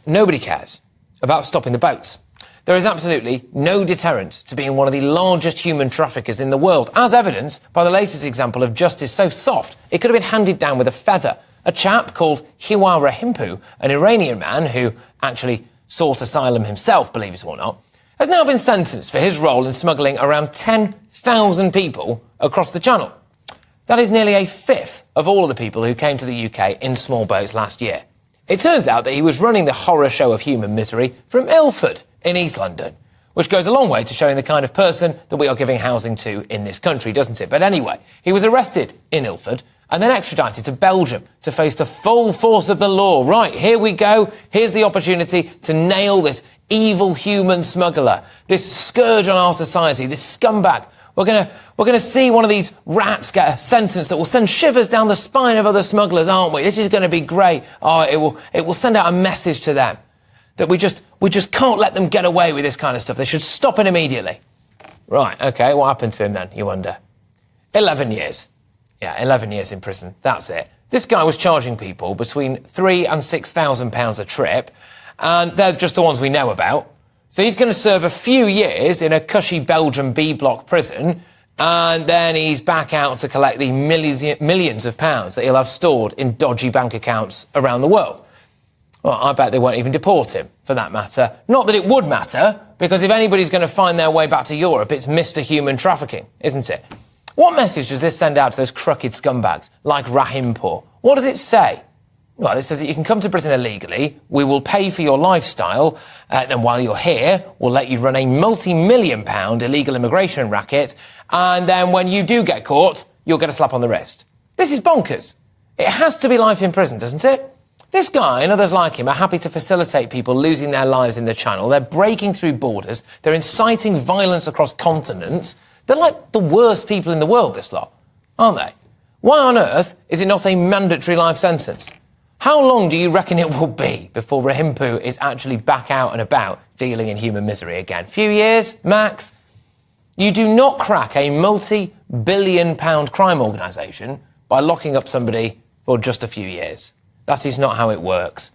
Nobody cares about stopping the boats. There is absolutely no deterrent to being one of the largest human traffickers in the world, as evidenced by the latest example of justice so soft it could have been handed down with a feather. A chap called Hiwa Rahimpu, an Iranian man who actually sought asylum himself, believe it or not, has now been sentenced for his role in smuggling around 10,000 people across the Channel. That is nearly a fifth of all of the people who came to the UK in small boats last year. It turns out that he was running the horror show of human misery from Ilford in East London, which goes a long way to showing the kind of person that we are giving housing to in this country, doesn't it? But anyway, he was arrested in Ilford and then extradited to Belgium to face the full force of the law. Right, here we go. Here's the opportunity to nail this evil human smuggler, this scourge on our society, this scumbag. We're gonna see one of these rats get a sentence that will send shivers down the spine of other smugglers, aren't we? This is going to be great. Oh, it will send out a message to them that we just can't let them get away with this kind of stuff. They should stop it immediately. Right, OK, what happened to him then, you wonder? 11 years. Yeah, 11 years in prison, that's it. This guy was charging people between £3,000 and £6,000 a trip, and they're just the ones we know about. So he's going to serve a few years in a cushy Belgian B-block prison, and then he's back out to collect the millions of pounds that he'll have stored in dodgy bank accounts around the world. Well, I bet they won't even deport him, for that matter. Not that it would matter, because if anybody's going to find their way back to Europe, it's Mr. Human Trafficking, isn't it? What message does this send out to those crooked scumbags like Rahimpour? What does it say? Well, it says that you can come to Britain illegally, we will pay for your lifestyle, then while you're here, we'll let you run a multi-million-pound illegal immigration racket, and then when you do get caught, you'll get a slap on the wrist. This is bonkers. It has to be life in prison, doesn't it? This guy and others like him are happy to facilitate people losing their lives in the Channel. They're breaking through borders. They're inciting violence across continents. They're like the worst people in the world, this lot, aren't they? Why on earth is it not a mandatory life sentence? How long do you reckon it will be before Rahimpour is actually back out and about dealing in human misery again? Few years, max? You do not crack a multi-billion-pound crime organisation by locking up somebody for just a few years. That is not how it works.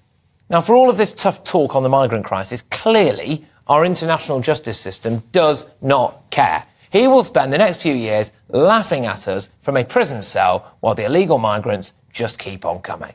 Now, for all of this tough talk on the migrant crisis, clearly our international justice system does not care. He will spend the next few years laughing at us from a prison cell while the illegal migrants just keep on coming.